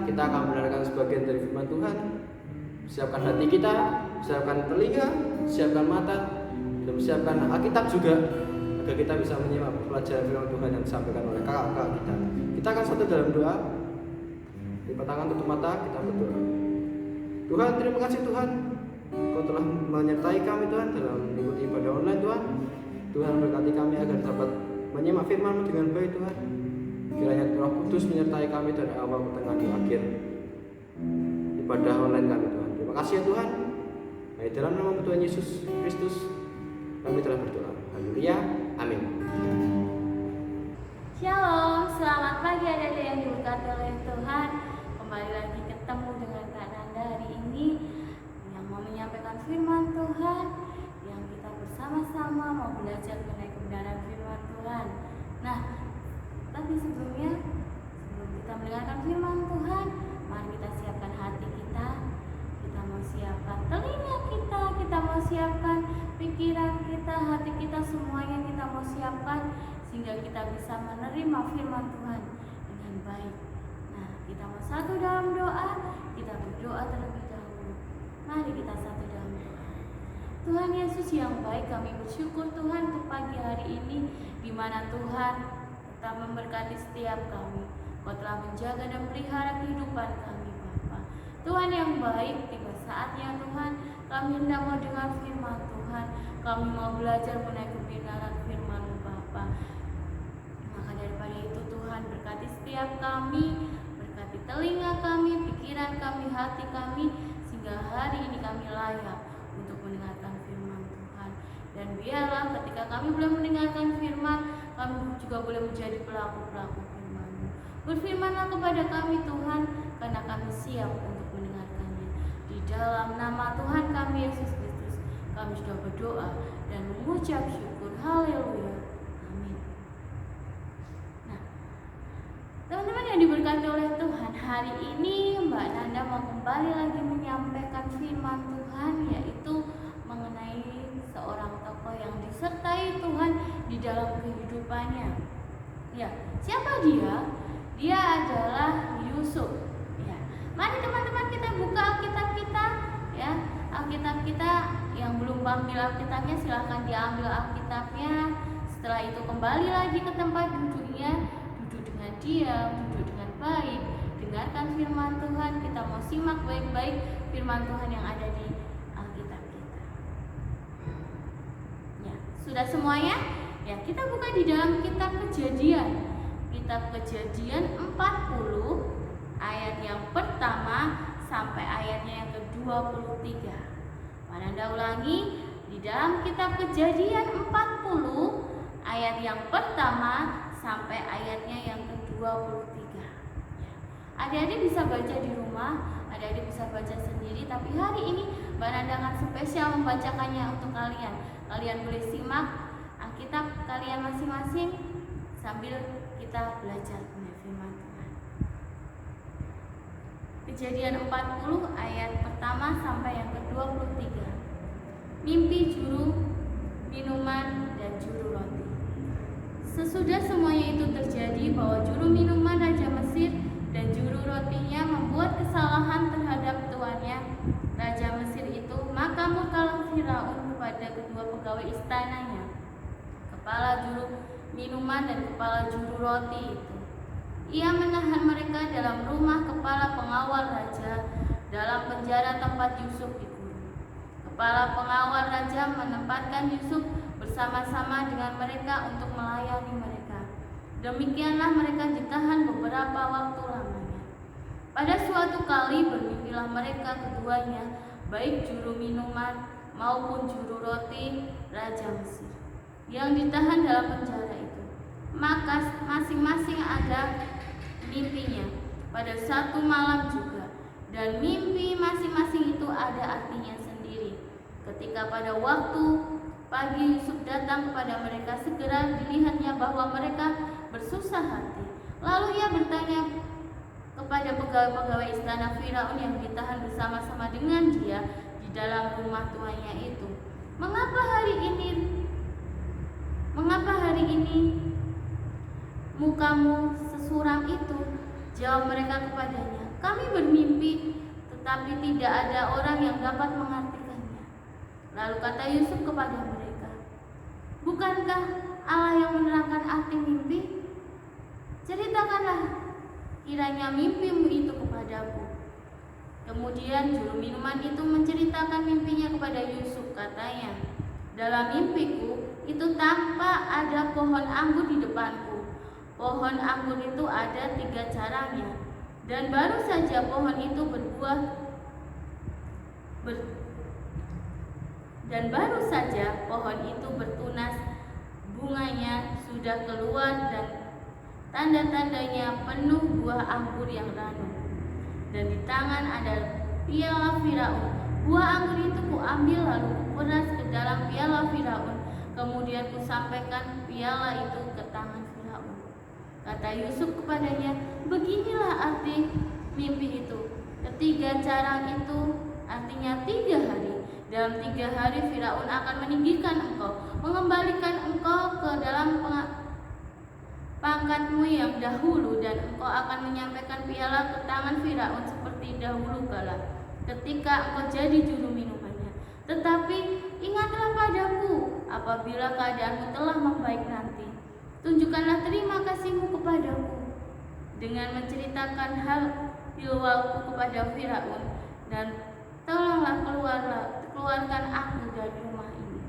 Kita akan mendengarkan sebagian dari firman Tuhan. Siapkan hati kita, siapkan telinga, siapkan mata, dan siapkan Alkitab juga, agar kita bisa menyimak pelajaran firman Tuhan yang disampaikan oleh kakak-kakak kita. Kita akan satu dalam doa. Lipat tangan, tutup mata, kita berdoa. Tuhan, terima kasih Tuhan, Kau telah menyertai kami Tuhan dalam mengikuti ibadah online Tuhan. Tuhan berkati kami agar dapat menyimak firman-Mu dengan baik Tuhan. Kiranya Roh Kudus menyertai kami dari awal, pertengahan, dan akhir ibadah online kami Tuhan. Terima kasih ya Tuhan. Di dalam nama Tuhan Yesus Kristus kami telah berdoa. Haleluya. Amin. Shalom, selamat pagi adik-adik yang diberkati oleh Tuhan. Kembali lagi ketemu dengan Kak Nanda hari ini yang mau menyampaikan firman Tuhan, yang kita bersama-sama mau belajar mengenai kebenaran firman Tuhan. Nah, tapi sebelum kita mendengarkan firman Tuhan, mari kita siapkan hati kita. Kita mau siapkan telinga kita mau siapkan pikiran kita, hati kita, semuanya kita mau siapkan sehingga kita bisa menerima firman Tuhan dengan baik. Nah, kita mau satu dalam doa, kita berdoa terlebih dahulu. Mari kita satu dalam doa. Tuhan Yesus yang baik, kami bersyukur Tuhan untuk pagi hari ini, di mana Tuhan telah memberkati setiap kami. Kau telah menjaga dan pelihara kehidupan kami, Bapa. Tuhan yang baik, tiba saatnya Tuhan, kami hendak mau dengar firman Tuhan. Kami mau belajar mengenai kebenaran firman-Mu, Bapa. Maka daripada itu Tuhan, berkati setiap kami, berkati telinga kami, pikiran kami, hati kami, sehingga hari ini kami layak untuk mendengarkan firman Tuhan. Dan biarlah ketika kami boleh mendengarkan firman, kami juga boleh menjadi pelaku-pelaku firman-Mu. Berfirmanlah kepada kami Tuhan, karena kami siap untuk mendengarkannya. Di dalam nama Tuhan kami Yesus Kristus, kami sudah berdoa dan mengucap syukur. Haleluya. Amin. Nah, teman-teman yang diberkati oleh Tuhan, hari ini Mbak Nanda mau kembali lagi menyampaikan firman Tuhan, yaitu mengenai seorang tokoh yang disertai Tuhan di dalam kehidupannya. Ya, siapa dia? Dia adalah Yusuf. Ya, mari teman-teman kita buka Alkitab kita, ya. Alkitab kita yang belum ambil Alkitabnya, silahkan diambil Alkitabnya. Setelah itu kembali lagi ke tempat duduknya, duduk dengan diam, duduk dengan baik, dengarkan firman Tuhan. Kita mau simak baik-baik firman Tuhan yang ada di Alkitab kita. Ya, sudah semuanya? Ya, kita buka di dalam kitab Kejadian. kitab Kejadian 40 ayat yang pertama sampai ayatnya yang ke-23. Anda ulangi, di dalam kitab Kejadian 40 ayat yang pertama sampai ayatnya yang ke-23. Adik-adik bisa baca di rumah, adik-adik bisa baca sendiri, tapi hari ini Mbak Nanda akan spesial membacakannya untuk kalian. Kalian boleh simak Alkitab kalian masing-masing sambil kita belajar firman Tuhan. Kejadian 40 ayat pertama sampai yang ke-23. Mimpi juru minuman dan juru roti. Sesudah semuanya itu terjadi, bahwa juru minuman Raja Mesir dan juru rotinya membuat kesalahan terhadap tuannya Raja Mesir itu, maka murkalah Firaun kepada kedua pegawai istananya, kepala juru minuman dan kepala juru roti itu. Ia menahan mereka dalam rumah kepala pengawal raja, dalam penjara tempat Yusuf dikurung. Kepala pengawal raja menempatkan Yusuf bersama-sama dengan mereka untuk melayani mereka. Demikianlah mereka ditahan beberapa waktu lamanya. Pada suatu kali bermimpilah mereka keduanya, baik juru minuman maupun juru roti Raja Mesir, yang ditahan dalam penjara itu. Maka masing-masing ada mimpinya pada satu malam juga, dan mimpi masing-masing itu ada artinya sendiri. Ketika pada waktu pagi Yusuf datang kepada mereka, segera dilihatnya bahwa mereka bersusah hati. Lalu ia bertanya kepada pegawai-pegawai istana Firaun yang ditahan bersama-sama dengan dia di dalam rumah tuannya itu, Mengapa hari ini mukamu sesuram itu? Jawab mereka kepadanya, kami bermimpi, tetapi tidak ada orang yang dapat mengartikannya. Lalu kata Yusuf kepada mereka, bukankah Allah yang menerangkan arti mimpi? Ceritakanlah kiranya mimpimu itu kepadaku. Kemudian juru minuman itu menceritakan mimpinya kepada Yusuf. Katanya, dalam mimpiku itu tampak ada pohon anggur di depanku. Pohon anggur itu ada 3 carangnya, dan baru saja pohon itu bertunas, bunganya sudah keluar dan tanda-tandanya penuh buah anggur yang ranum. Dan di tangan ada piala Firaun. Buah anggur itu kuambil lalu kuperas ke dalam piala Firaun. Kemudian kusampaikan piala itu ke tangan Firaun. Kata Yusuf kepadanya, beginilah arti mimpi itu. Ketiga carang itu artinya 3 hari. Dalam 3 hari Firaun akan meninggikan engkau, mengembalikan engkau ke dalam pangkatmu yang dahulu, dan engkau akan menyampaikan piala ke tangan Firaun seperti dahulu kala ketika engkau jadi juru minumannya. Tetapi ingatlah padaku apabila keadaanmu telah membaik nanti. Tunjukkanlah terima kasihmu kepadaku dengan menceritakan hal hilwalku kepada Firaun, dan tolonglah keluarkan aku dari rumah ini.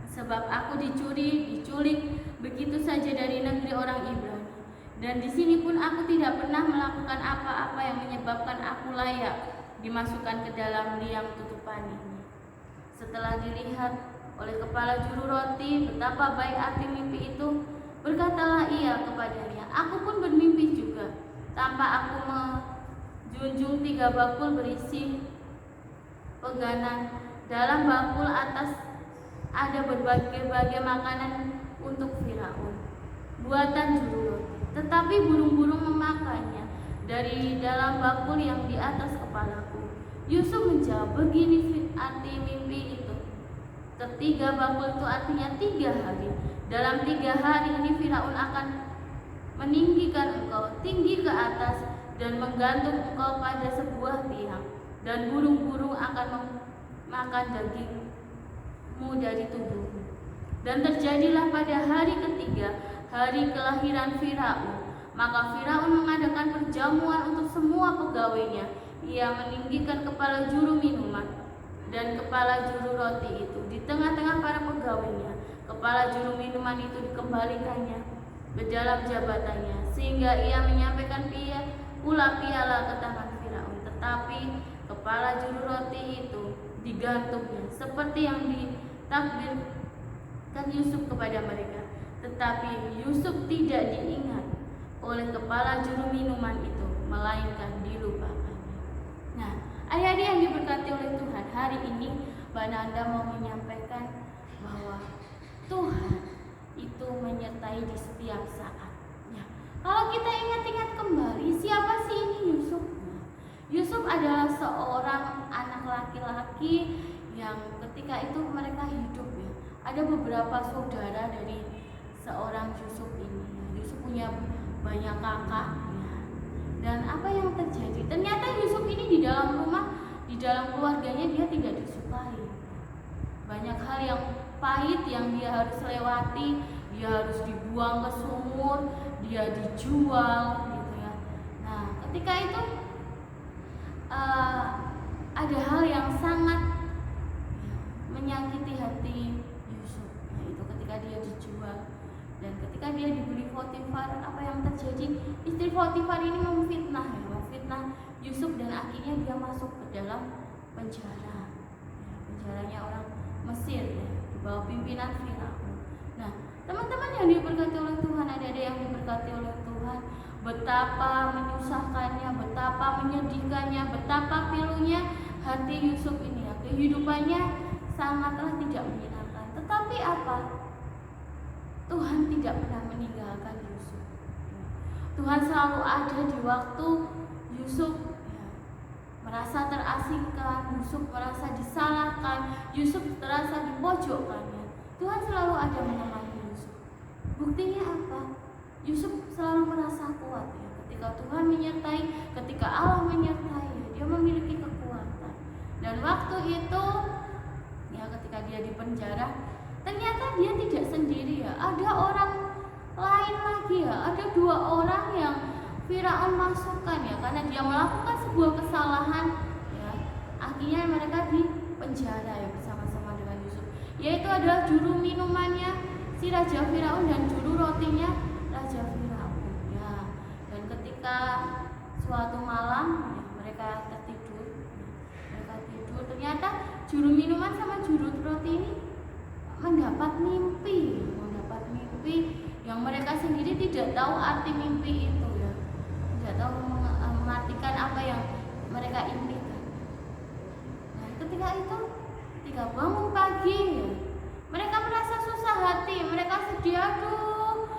Sebab aku diculik begitu saja dari negeri orang Ibrani, dan di sini pun aku tidak pernah melakukan apa-apa yang menyebabkan aku layak dimasukkan ke dalam liang tutupan ini. Setelah dilihat oleh kepala juru roti betapa baik arti mimpi itu, berkatalah ia kepadanya, aku pun bermimpi juga. Tanpa aku menjunjung 3 bakul berisi peganan, dalam bakul atas ada berbagai-bagai makanan untuk Firaun, buatan juru roti. Tetapi burung-burung memakannya dari dalam bakul yang di atas kepalaku. Yusuf menjawab, begini arti mimpi itu. Ketiga bakul itu artinya 3 hari. Dalam 3 hari ini Firaun akan meninggikan engkau tinggi ke atas dan menggantung engkau pada sebuah tiang, dan burung-burung akan memakan dagingmu dari tubuhmu. Dan terjadilah pada hari ketiga, hari kelahiran Firaun, maka Firaun mengadakan perjamuan untuk semua pegawainya. Ia meninggikan kepala juru minuman dan kepala juru roti itu di tengah-tengah para pegawainya. Kepala juru minuman itu dikembalikannya ke dalam jabatannya, sehingga ia menyampaikan pula piala ke tangan Firaun. Tetapi kepala juru roti itu digantungnya seperti yang ditakdirkan Yusuf kepada mereka. Tetapi Yusuf tidak diingat oleh kepala juru minuman itu, melainkan dilupakannya. Nah, adik-adik yang diberkati oleh Tuhan, hari ini Mbak Nanda mau menyampaikan bahwa Tuhan itu menyertai di setiap saat. Ya, kalau kita ingat-ingat kembali, siapa sih ini Yusuf? Yusuf adalah seorang anak laki-laki yang ketika itu mereka hidup ya. Ada beberapa saudara dari seorang Yusuf ini. Yusuf punya banyak kakak ya. Dan apa yang terjadi? Ternyata Yusuf ini di dalam rumah, di dalam keluarganya dia tidak disukai. Banyak hal yang pahit yang dia harus lewati, dia harus dibuang ke sumur, dia dijual gitu ya. Nah, ketika itu ada hal yang sangat menyakiti hati Yusuf. Nah, itu ketika dia dijual dan ketika dia dibeli Potifar, apa yang terjadi? Istri Potifar ini memfitnah Yusuf dan akhirnya dia masuk ke dalam penjara. Penjaranya orang Mesir ya, di bawah pimpinan Firaun. Nah, teman-teman yang diberkati oleh Tuhan, adik-adik yang diberkati oleh Tuhan, betapa menyusahkannya, betapa menyedihkannya, betapa pilunya hati Yusuf ini ya. Kehidupannya sangatlah tidak menyenangkan. Tetapi apa? Tuhan tidak pernah meninggalkan Yusuf. Tuhan selalu ada di waktu Yusuf ya, merasa terasingkan, Yusuf merasa disalahkan, Yusuf terasa dipojokkannya. Tuhan selalu ada menemani Yusuf. Buktinya apa? Yusuf selalu merasa kuat ya. Ketika Tuhan menyertai, ketika Allah menyertai, dia memiliki kekuatan. Dan waktu itu ya, ketika dia di penjara, ternyata dia tidak sendiri ya. Ada orang lain lagi ya. Ada 2 orang yang Firaun masukkan ya, karena dia melakukan sebuah kesalahan ya. Akhirnya mereka di penjara ya bersama-sama dengan Yusuf. Yaitu adalah juru minumannya si Raja Firaun dan juru rotinya Raja Firaun ya. Dan ketika suatu malam ya, mereka tertidur, ternyata juru minuman sama juru roti ini mendapat mimpi yang mereka sendiri tidak tahu arti mimpi itu ya, tidak tahu mengartikan apa yang mereka impikan. Nah, ketika bangun pagi ya, mereka merasa susah hati, mereka sedih, aduh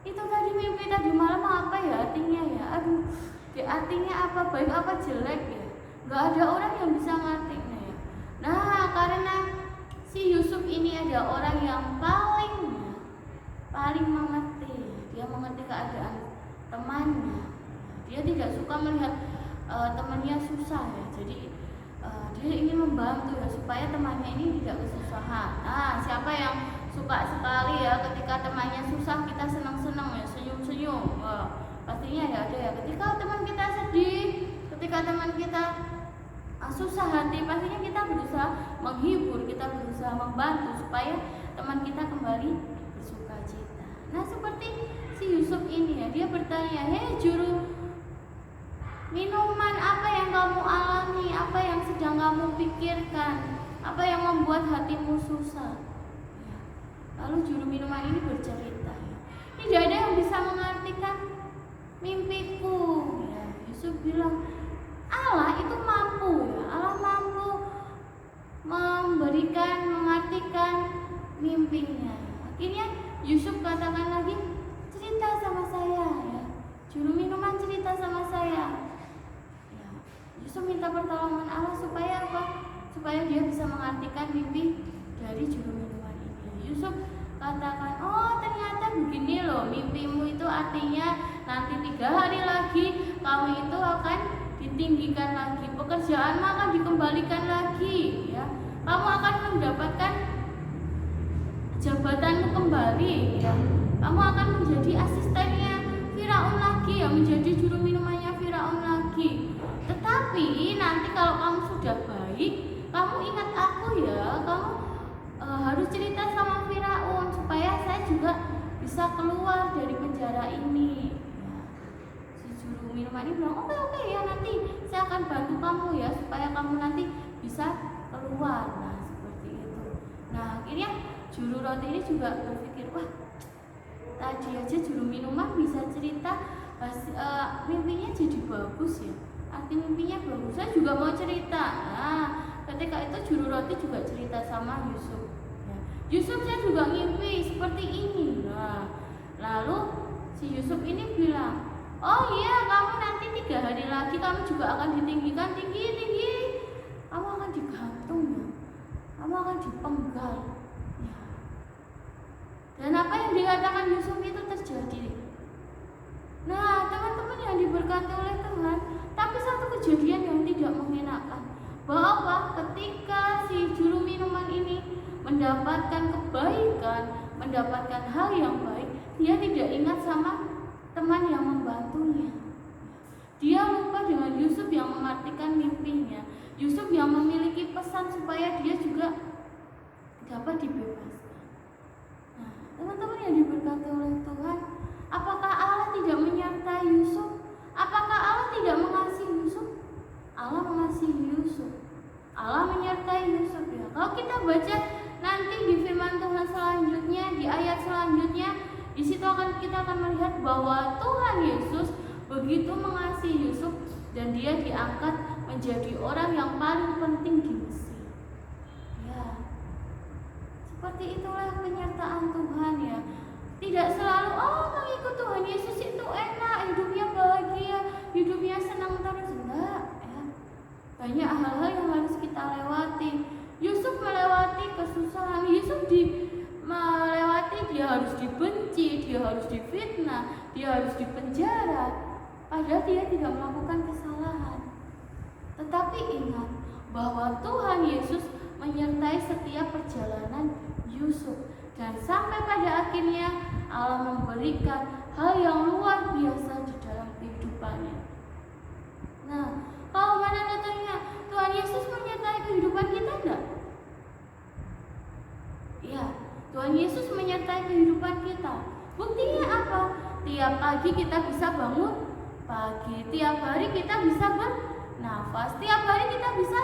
itu tadi mimpi tadi malam apa ya artinya ya, aduh artinya apa, baik apa jelek ya, nggak ada orang yang bisa ngartinya ya. Nah, karena si Yusuf ini ada orang yang paling mengerti, dia mengerti keadaan temannya, dia tidak suka melihat temannya susah ya, jadi dia ingin membantu ya supaya temannya ini tidak kesusahan. Nah, siapa yang suka sekali ya ketika temannya susah kita senang-senang ya, senyum-senyum. Pastinya ya ada ya, ketika teman kita sedih, ketika teman kita susah hati, pastinya kita berusaha menghibur, kita berusaha membantu supaya teman kita kembali bersuka cita. Nah, seperti si Yusuf ini ya, dia bertanya, "Hei juru minuman, apa yang kamu alami? Apa yang sedang kamu pikirkan? Apa yang membuat hatimu susah?" Ya. Lalu juru minuman ini bercerita ya, tidak ada yang bisa mengartikan mimpiku ya. Yusuf bilang, Allah itu mampu ya, Allah mampu memberikan, mengartikan mimpinya. Akhirnya Yusuf katakan lagi, cerita sama saya ya, juru minuman cerita sama saya ya. Yusuf minta pertolongan Allah supaya apa? Supaya dia bisa mengartikan mimpi dari juru minuman ini. Yusuf katakan, oh ternyata begini loh mimpimu itu, artinya nanti 3 hari lagi kamu itu akan ditinggikan lagi, pekerjaanmu akan dikembalikan lagi ya, kamu akan mendapatkan jabatanmu kembali ya, kamu akan menjadi asistennya Firaun lagi ya, menjadi juru minumannya Firaun lagi. Tetapi nanti kalau kamu sudah baik, kamu ingat aku ya, kamu harus cerita sama Firaun supaya saya juga bisa keluar dari penjara ini. Ya, si juru minuman ini bilang, oke ya, nanti saya akan bantu kamu ya supaya kamu nanti bisa keluar. Nah seperti itu. Nah akhirnya juru roti ini juga berpikir, wah tadi aja juru minuman bisa cerita, mimpinya jadi bagus ya, arti mimpinya bagus, saya juga mau cerita. Nah ketika itu juru roti juga cerita sama Yusuf ya, Yusuf saya juga ngimpi seperti ini. Nah lalu si Yusuf ini bilang, oh iya, kamu nanti 3 hari lagi kamu juga akan ditinggikan tinggi, kamu akan digantung ya, kamu akan dipenggal ya. Dan apa yang dikatakan Yusuf itu terjadi. Nah teman-teman yang diberkati oleh Tuhan, tapi satu kejadian yang tidak mengenakan, bahwa ketika si juru minuman ini mendapatkan kebaikan, mendapatkan hal yang baik, dia tidak ingat sama teman yang membantunya. Dia lupa dengan Yusuf yang mengartikan mimpinya, Yusuf yang memiliki pesan supaya dia juga dapat dibebaskan. Nah, teman-teman yang diberkati oleh Tuhan, apakah Allah tidak menyertai Yusuf? Apakah Allah tidak mengasihi Yusuf? Allah mengasihi Yusuf. Allah menyertai Yusuf ya. Kalau kita baca nanti di firman Tuhan selanjutnya, di ayat selanjutnya, di situ kita akan melihat bahwa Tuhan Yesus begitu mengasihi Yusuf dan dia diangkat menjadi orang yang paling penting di Mesir. Ya, seperti itulah penyertaan Tuhan ya. Tidak selalu mengikut Tuhan Yesus itu enak, hidupnya bahagia, hidupnya senang terus, enggak ya. Banyak hal-hal yang harus kita lewati. Yusuf melewati kesusahan, Yusuf melewati, dia harus dibenci, dia harus difitnah, dia harus dipenjara. Padahal dia tidak melakukan kesalahan. Tetapi ingat bahwa Tuhan Yesus menyertai setiap perjalanan Yusuf. Dan sampai pada akhirnya Allah memberikan hal yang luar biasa di dalam kehidupannya. Nah, kalau mana datangnya Tuhan Yesus menyertai kehidupan kita enggak? Ya, Tuhan Yesus menyertai kehidupan kita. Buktinya apa? Tiap pagi kita bisa bangun pagi, tiap hari kita bisa bernafas, tiap hari kita bisa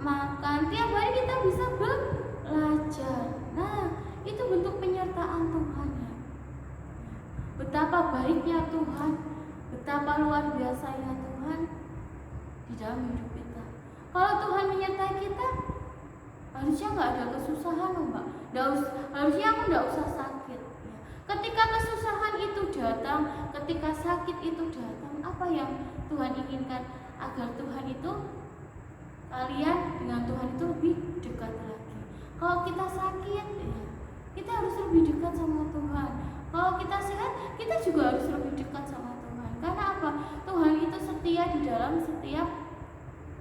makan, tiap hari kita bisa belajar. Nah, itu bentuk penyertaan Tuhan ya. Betapa baiknya Tuhan, betapa luar biasanya Tuhan di dalam hidup kita. Kalau Tuhan menyertai kita, harusnya nggak ada kesusahan loh Mbak. Harusnya aku nggak usah sakit ya. Ketika kesusahan itu datang, ketika sakit itu datang, apa yang Tuhan inginkan? Agar Tuhan itu, kalian dengan Tuhan itu lebih dekat lagi. Kalau kita sakit ya, kita harus lebih dekat sama Tuhan. Kalau kita sehat, kita juga harus lebih dekat sama Tuhan. Karena apa? Tuhan itu setia di dalam setiap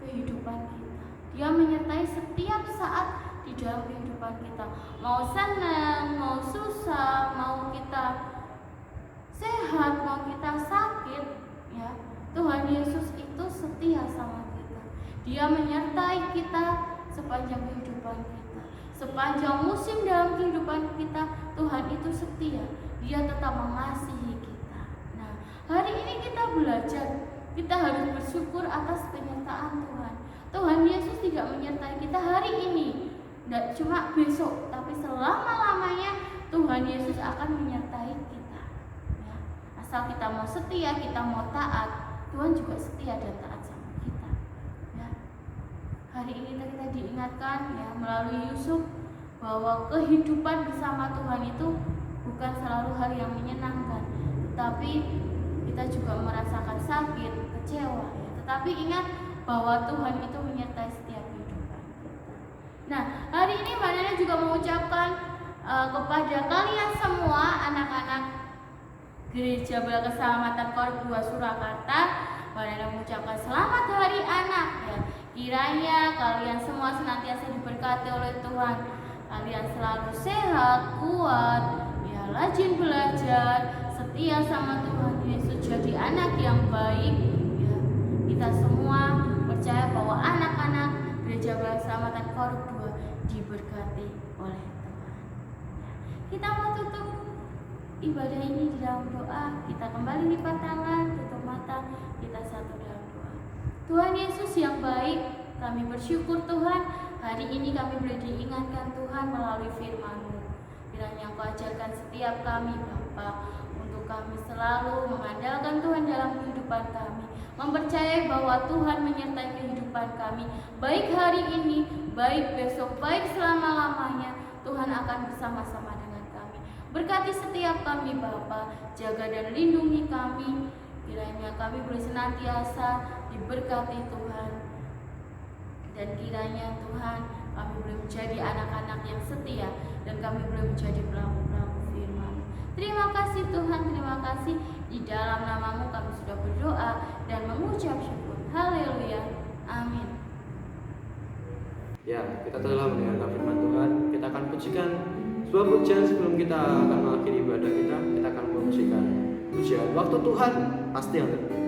kehidupan kita. Dia menyertai setiap saat di dalam kehidupan kita. Mau senang, mau susah, mau kita sehat, mau kita sakit, ya. Tuhan Yesus itu setia sama kita. Dia menyertai kita sepanjang kehidupan kita. Sepanjang musim dalam kehidupan kita, Tuhan itu setia. Dia tetap mengasihi kita. Nah, hari ini kita belajar, kita harus bersyukur atas penyertaan Tuhan. Tuhan Yesus tidak menyertai kita hari ini, tidak cuma besok, tapi selama-lamanya Tuhan Yesus akan menyertai kita. Ya, asal kita mau setia, kita mau taat, Tuhan juga setia dan taat sama kita. Ya. Hari ini kita diingatkan ya melalui Yusuf bahwa kehidupan bersama Tuhan itu bukan selalu hal yang menyenangkan, tetapi kita juga merasakan sakit, kecewa ya. Tetapi ingat bahwa Tuhan itu menyertai setiap kehidupan kita. Nah, hari ini Mbak Nana juga mengucapkan kepada kalian semua anak-anak Gereja Bela Keselamatan Korup 2 Surakarta, Mbak Nana mengucapkan selamat Hari Anak ya. Kiranya kalian semua senantiasa diberkati oleh Tuhan. Kalian selalu sehat, kuat, ya, rajin belajar, setia sama Tuhan Yesus, jadi anak yang baik ya. Kita semua percaya bahwa anak-anak Gereja Bela Keselamatan Korup 2 diberkati oleh Tuhan. Kita mau tutup ibadah ini di dalam doa. Kita kembali lipat tangan, tutup mata, kita satu dalam doa. Tuhan Yesus yang baik, kami bersyukur Tuhan, hari ini kami boleh diingatkan Tuhan melalui firman-Mu. Kiranya Engkau ajarkan setiap kami Bapa, untuk kami selalu mengandalkan Tuhan dalam kehidupan kami, mempercayai bahwa Tuhan menyertai kehidupan kami, baik hari ini, baik besok, baik selama-lamanya. Tuhan akan bersama-sama dengan kami. Berkati setiap kami Bapa, jaga dan lindungi kami. Kiranya kami boleh senantiasa diberkati Tuhan. Dan kiranya Tuhan, kami boleh menjadi anak-anak yang setia, dan kami boleh menjadi pelaku-pelaku firman. Terima kasih Tuhan, terima kasih. Di dalam nama-Mu kami sudah berdoa dan mengucap syukur. Haleluya. Amin. Ya, kita telah mendengarkan firman Tuhan. Kita akan pujikan sebuah pujian sebelum kita akan mengakhiri ibadah kita. Kita akan memujikan pujian Waktu Tuhan Pasti Yang Terbaik.